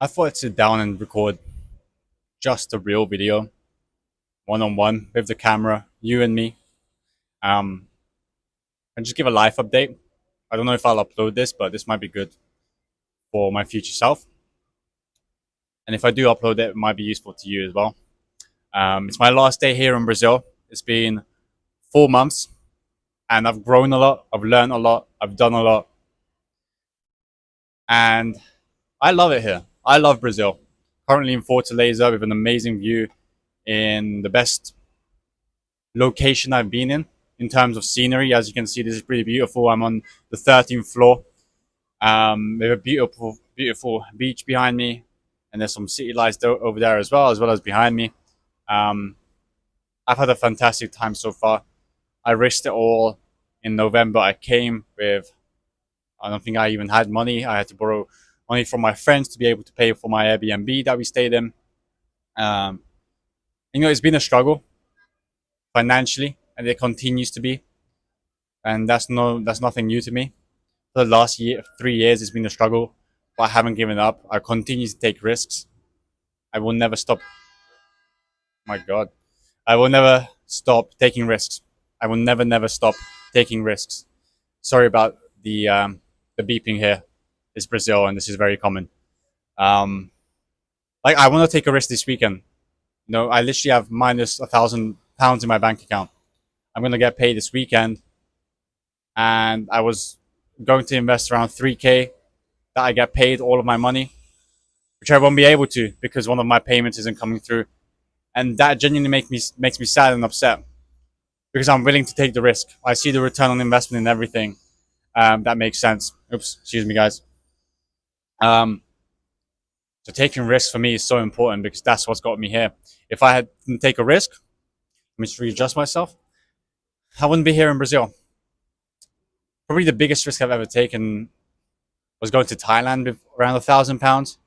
I thought I'd sit down and record just a real video, one on one with the camera, you and me, um, and just give a life update. I don't know if I'll upload this, but this might be good for my future self. And if I do upload it, it might be useful to you as well. It's my last day here in Brazil. It's been 4 months, and I've grown a lot. I've learned a lot. I've done a lot, and I love it here. I love Brazil. Currently in Fortaleza with an amazing view in the best location I've been in terms of scenery. As you can see, this is pretty beautiful. I'm on the 13th floor. With a beautiful, beautiful beach behind me, and there's some city lights over there as well as behind me. Um, I've had a fantastic time so far. I risked it all in November. I came with, I don't think I even had money. I had to borrow money from my friends to be able to pay for my Airbnb that we stayed in. Um, it's been a struggle financially, and it continues to be, and that's nothing new to me. For the last 3 years, it's been a struggle, but I haven't given up. I continue to take risks. I will never stop. My God, I will never stop taking risks. I will never stop taking risks. Sorry about the beeping here. It's Brazil, and this is very common. Um, like I want to take a risk this weekend. I literally have minus £1,000 in my bank account. I'm gonna get paid this weekend, and I was going to invest around 3K that I get paid all of my money, which I won't be able to because one of my payments isn't coming through, and that genuinely makes me sad and upset because I'm willing to take the risk. I see the return on investment in everything. That makes sense. Oops, excuse me, guys. Um, so taking risks for me is so important because that's what's got me here. If I didn't take a risk, let me just readjust myself. I wouldn't be here in Brazil. Probably the biggest risk I've ever taken was going to Thailand with around £1,000,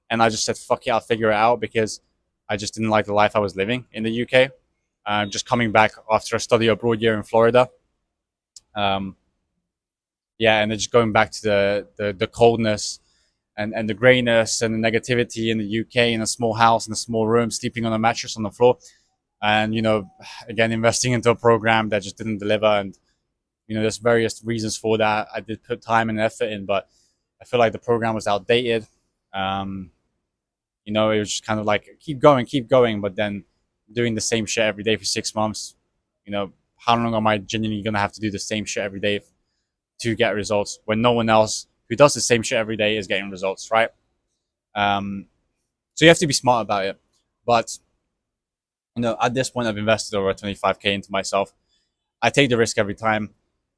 and I just said, "Fuck it, I'll figure it out," because I just didn't like the life I was living in the UK. Just coming back after a study abroad year in Florida. Um, yeah, and then just going back to the coldness and the grayness and the negativity in the UK in a small house in a small room, sleeping on a mattress on the floor, and again investing into a program that just didn't deliver. And there's various reasons for that. I did put time and effort in, but I feel like the program was outdated. Um, it was just kind of like keep going, but then doing the same shit every day for 6 months. How long am I genuinely gonna have to do the same shit every day to get results when no one else who does the same shit every day is getting results, right? Um, so you have to be smart about it. But at this point, I've invested over 25K into myself. I take the risk every time.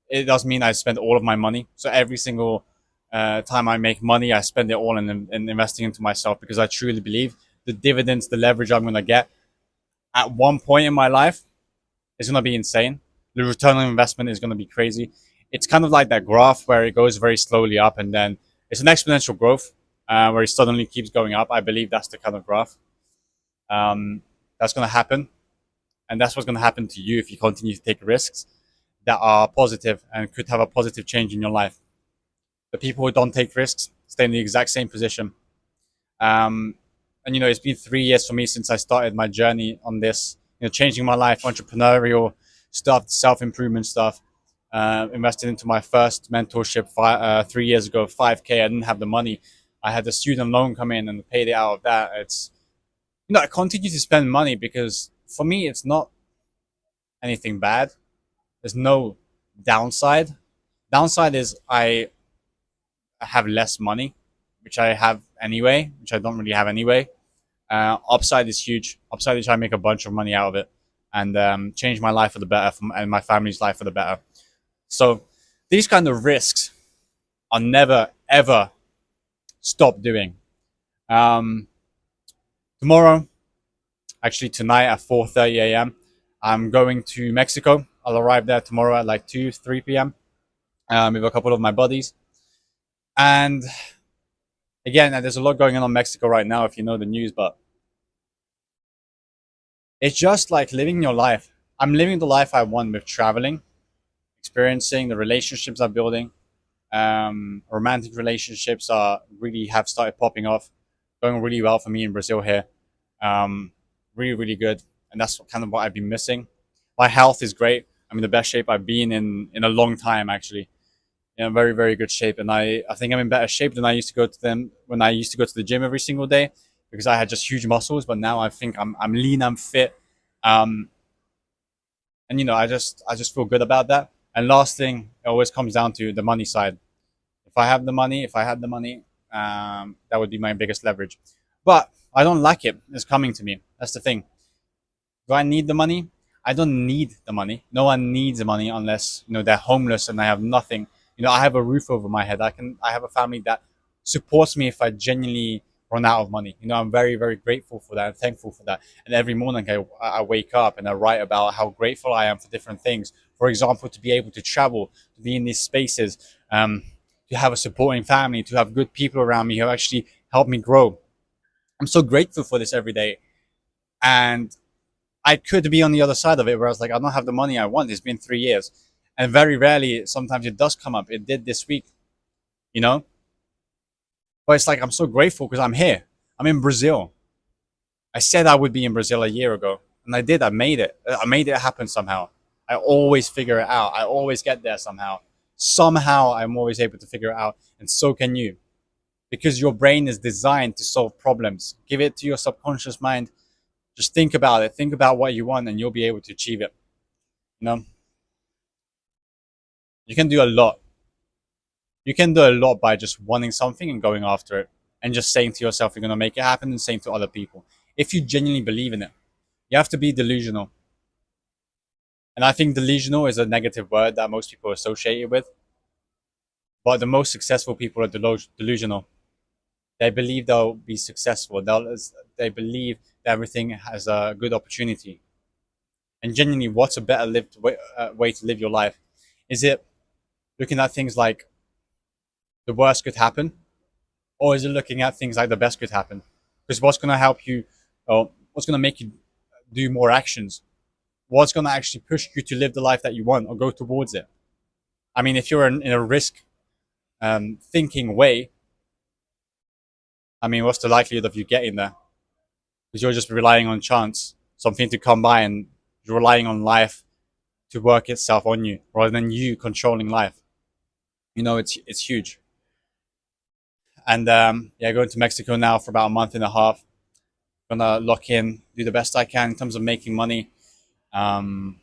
It doesn't mean I spend all of my money. So every single time I make money, I spend it all in investing into myself because I truly believe the dividends, the leverage I'm going to get at one point in my life is going to be insane. The return on investment is going to be crazy. It's kind of like that graph where it goes very slowly up and then it's an exponential growth where it suddenly keeps going up. I believe that's the kind of graph that's going to happen. And that's what's going to happen to you if you continue to take risks that are positive and could have a positive change in your life. The people who don't take risks stay in the exact same position. And it's been 3 years for me since I started my journey on this, changing my life, entrepreneurial stuff, self-improvement stuff. Invested into my first mentorship 3 years ago, 5K. I didn't have the money. I had the student loan come in and paid it out of that. I continue to spend money because for me, it's not anything bad. There's no downside. Downside is I have less money, which I have anyway, which I don't really have anyway. Upside is huge. Upside is I make a bunch of money out of it and change my life for the better and my family's life for the better. So these kind of risks are never, ever stop doing. Tomorrow, actually tonight at 4:30 a.m., I'm going to Mexico. I'll arrive there tomorrow at like 2, 3 p.m. With a couple of my buddies. And again, there's a lot going on in Mexico right now, if you know the news, but it's just like living your life. I'm living the life I want with traveling, experiencing the relationships I'm building. Romantic relationships are really have started popping off, going really well for me in Brazil here. Um, really, really good, and that's kind of what I've been missing. My health is great. I'm in the best shape I've been in a long time, actually. In very, very good shape, and I think I'm in better shape than I used to go to them when I used to go to the gym every single day because I had just huge muscles. But now I think I'm lean, I'm fit, um, and I just feel good about that. And last thing, it always comes down to the money side. If I had the money, that would be my biggest leverage. But I don't like it. It's coming to me. That's the thing. Do I need the money? I don't need the money. No one needs the money unless they're homeless and I have nothing. I have a roof over my head. I have a family that supports me if I genuinely run out of money. I'm very, very grateful for that and thankful for that. And every morning I wake up and I write about how grateful I am for different things. For example, to be able to travel, to be in these spaces, to have a supporting family, to have good people around me who actually help me grow. I'm so grateful for this every day. And I could be on the other side of it where I was like, I don't have the money I want. It's been 3 years. And very rarely, sometimes it does come up. It did this week, you know? But it's like, I'm so grateful because I'm here. I'm in Brazil. I said I would be in Brazil a year ago. And I did. I made it. I made it happen somehow. I always figure it out. I always get there somehow. Somehow I'm always able to figure it out. And so can you. Because your brain is designed to solve problems. Give it to your subconscious mind. Just think about it. Think about what you want and you'll be able to achieve it. You know? You can do a lot. You can do a lot by just wanting something and going after it and just saying to yourself you're going to make it happen and saying to other people. If you genuinely believe in it, you have to be delusional. And I think delusional is a negative word that most people associate it with. But the most successful people are delusional. They believe they'll be successful. They believe that everything has a good opportunity. And genuinely, what's a better way to live your life? Is it looking at things like the worst could happen, or is it looking at things like the best could happen? Because what's going to help you, or what's going to make you do more actions? What's going to actually push you to live the life that you want or go towards it? I mean, if you're in a risk thinking way, I mean, what's the likelihood of you getting there? Because you're just relying on chance, something to come by, and you're relying on life to work itself on you rather than you controlling life. It's huge. And yeah, going to Mexico now for about a month and a half. Gonna lock in, do the best I can in terms of making money. Um,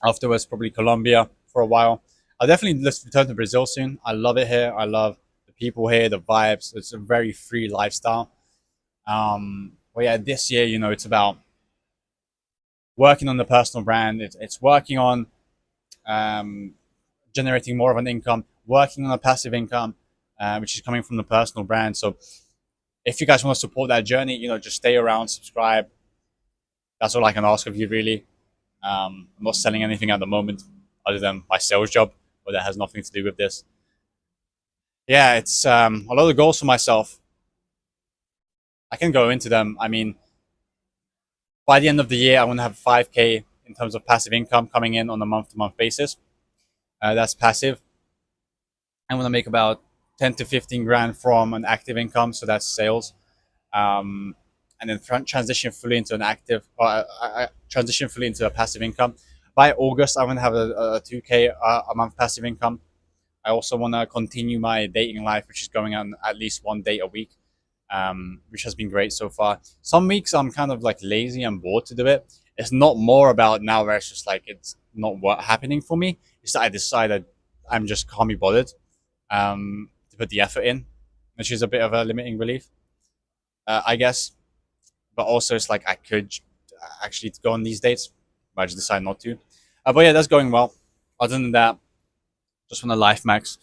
Afterwards, probably Colombia for a while. I'll definitely just return to Brazil soon. I love it here. I love the people here, the vibes. It's a very free lifestyle. But yeah, this year, it's about working on the personal brand. It's working on um, generating more of an income, working on a passive income, which is coming from the personal brand. So if you guys want to support that journey, just stay around, subscribe. That's all I can ask of you, really. I'm not selling anything at the moment other than my sales job, but that has nothing to do with this. Yeah, it's a lot of goals for myself. I can go into them. I mean, by the end of the year, I want to have 5K in terms of passive income coming in on a month-to-month basis. That's passive. I want to make about 10 to 15 grand from an active income, so that's sales. Um, and then transition fully into an active, or I transition fully into a passive income. By August, I want to have a 2K a month passive income. I also want to continue my dating life, which is going on at least one date a week, which has been great so far. Some weeks I'm kind of like lazy and bored to do it. It's not more about now where it's just like it's not what happening for me. It's that I decided I'm just can't be bothered to put the effort in, which is a bit of a limiting belief, I guess. But also it's like I could actually go on these dates, but I just decide not to. But yeah, that's going well. Other than that, just want to life max,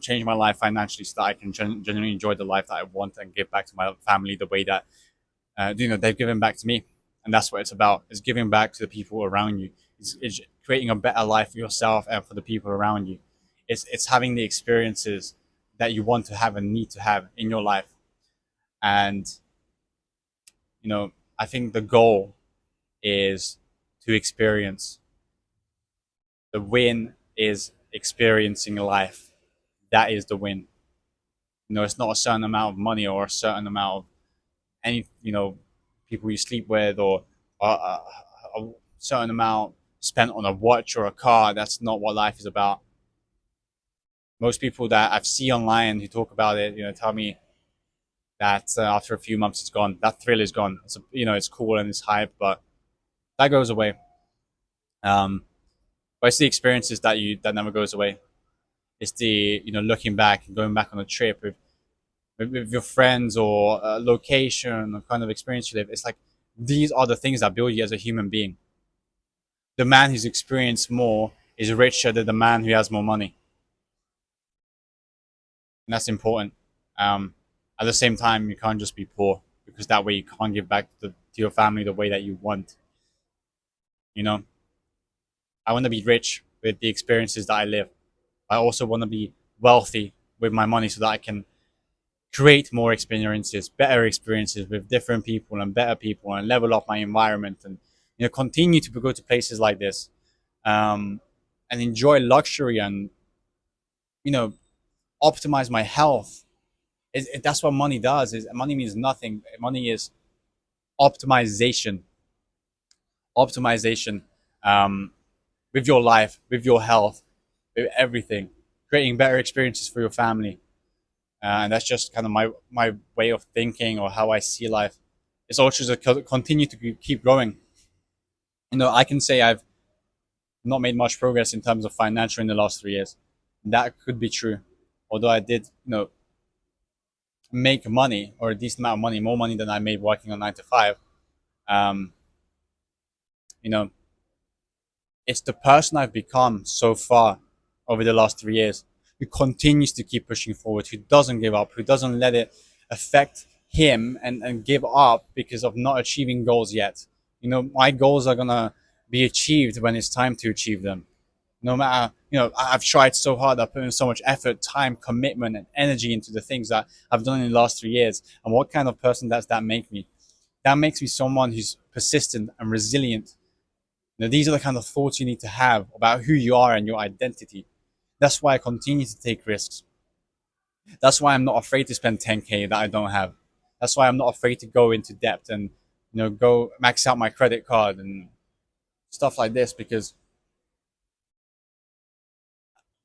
change my life financially so that I can genuinely enjoy the life that I want and give back to my family the way that they've given back to me, and that's what it's about. It's giving back to the people around you. It's creating a better life for yourself and for the people around you. It's having the experiences that you want to have and need to have in your life, and I think the goal is to experience. The win is experiencing life. That is the win. It's not a certain amount of money or a certain amount of any, people you sleep with, or a certain amount spent on a watch or a car. That's not what life is about. Most people that I've seen online who talk about it, tell me that after a few months it's gone. That thrill is gone. It's cool and it's hype, but that goes away. Um, but it's the experiences that never goes away. It's the looking back and going back on a trip with your friends, or a location, or kind of experience you live. It's like these are the things that build you as a human being. The man who's experienced more is richer than the man who has more money, and that's important. Um, at the same time, you can't just be poor, because that way you can't give back to your family the way that you want. You know, I want to be rich with the experiences that I live. I also want to be wealthy with my money so that I can create more experiences, better experiences with different people and better people, and level up my environment, and continue to go to places like this, um, and enjoy luxury, and you know optimize my health. That's what money does. Is money means nothing. Money is optimization, optimization, um, with your life, with your health, with everything, creating better experiences for your family. And that's just kind of my way of thinking, or how I see life. It's also to continue to keep growing. I can say I've not made much progress in terms of financial in the last 3 years. That could be true, although I did, make money, or a decent amount of money, more money than I made working on 9 to 5. Um, you know, it's the person I've become so far over the last 3 years, who continues to keep pushing forward, who doesn't give up, who doesn't let it affect him, and give up because of not achieving goals yet. My goals are gonna be achieved when it's time to achieve them. No matter, I've tried so hard, I've put in so much effort, time, commitment, and energy into the things that I've done in the last 3 years. And what kind of person does that make me? That makes me someone who's persistent and resilient. These are the kind of thoughts you need to have about who you are and your identity. That's why I continue to take risks. That's why I'm not afraid to spend 10K that I don't have. That's why I'm not afraid to go into debt, and go max out my credit card and stuff like this, because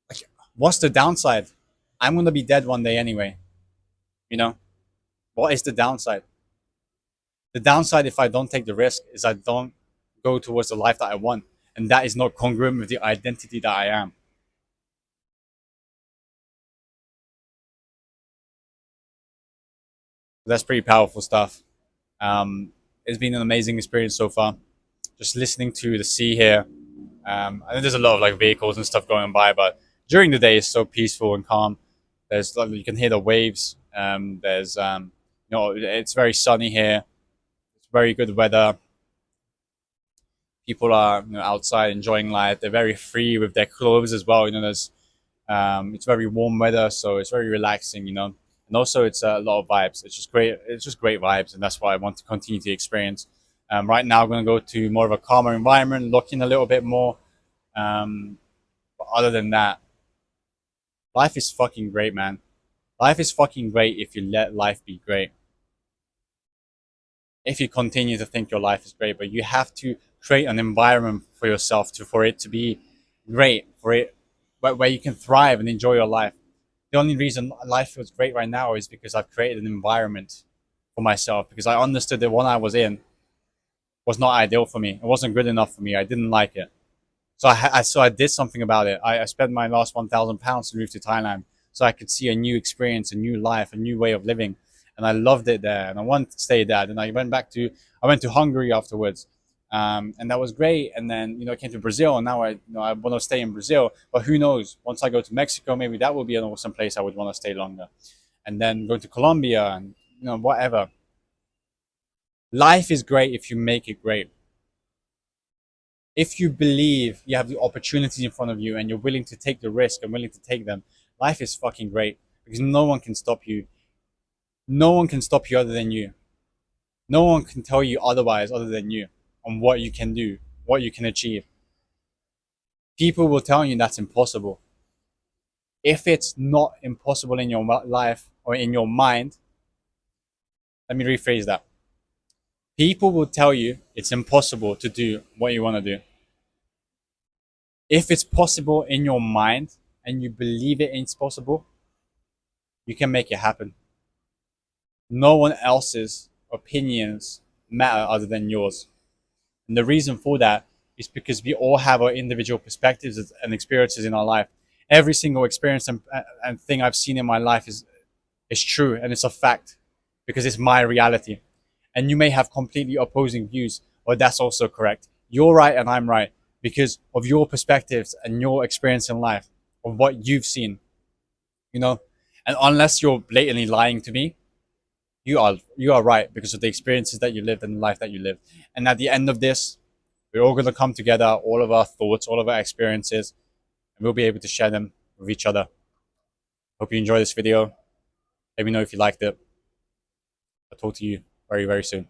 like, what's the downside? I'm gonna be dead one day anyway. You know, what is the downside? The downside, if I don't take the risk, is I don't go towards the life that I want, and that is not congruent with the identity that I am. That's pretty powerful stuff. It's been an amazing experience so far. Just listening to the sea here. I know there's a lot of like vehicles and stuff going by, but during the day it's so peaceful and calm. There's like, you can hear the waves. There's it's very sunny here. It's very good weather. People are outside enjoying life. They're very free with their clothes as well. There's it's very warm weather, so it's very relaxing. And also it's a lot of vibes. It's just great. It's just great vibes, and that's what I want to continue to experience. Right now, I'm going to go to more of a calmer environment, looking a little bit more. But other than that, life is fucking great, man. Life is fucking great if you let life be great. If you continue to think your life is great, but you have to create an environment for yourself for it to be great, where you can thrive and enjoy your life. The only reason life feels great right now is because I've created an environment for myself, because I understood that what I was in was not ideal for me. It wasn't good enough for me. I didn't like it. So I did something about it. I spent my last £1,000 to move to Thailand, so I could see a new experience, a new life, a new way of living, and I loved it there, and I wanted to stay there. And I went to Hungary afterwards, and that was great. And then I came to Brazil, and now I want to stay in Brazil. But who knows? Once I go to Mexico, maybe that will be an awesome place I would want to stay longer. And then go to Colombia, and whatever. Life is great if you make it great. If you believe you have the opportunities in front of you, and you're willing to take the risk and willing to take them, life is fucking great, because no one can stop you. No one can stop you other than you. No one can tell you otherwise other than you on what you can do, what you can achieve. People will tell you that's impossible. If it's not impossible in your life or in your mind, let me rephrase that. People will tell you it's impossible to do what you want to do. If it's possible in your mind and you believe it is possible, you can make it happen. No one else's opinions matter other than yours. And the reason for that is because we all have our individual perspectives and experiences in our life. Every single experience and thing I've seen in my life is true and it's a fact because it's my reality. And you may have completely opposing views, but that's also correct. You're right and I'm right because of your perspectives and your experience in life, of what you've seen, you know. And unless you're blatantly lying to me, you are right because of the experiences that you lived and the life that you lived. And at the end of this, we're all going to come together, all of our thoughts, all of our experiences, and we'll be able to share them with each other. Hope you enjoy this video. Let me know if you liked it. I'll talk to you very, very soon.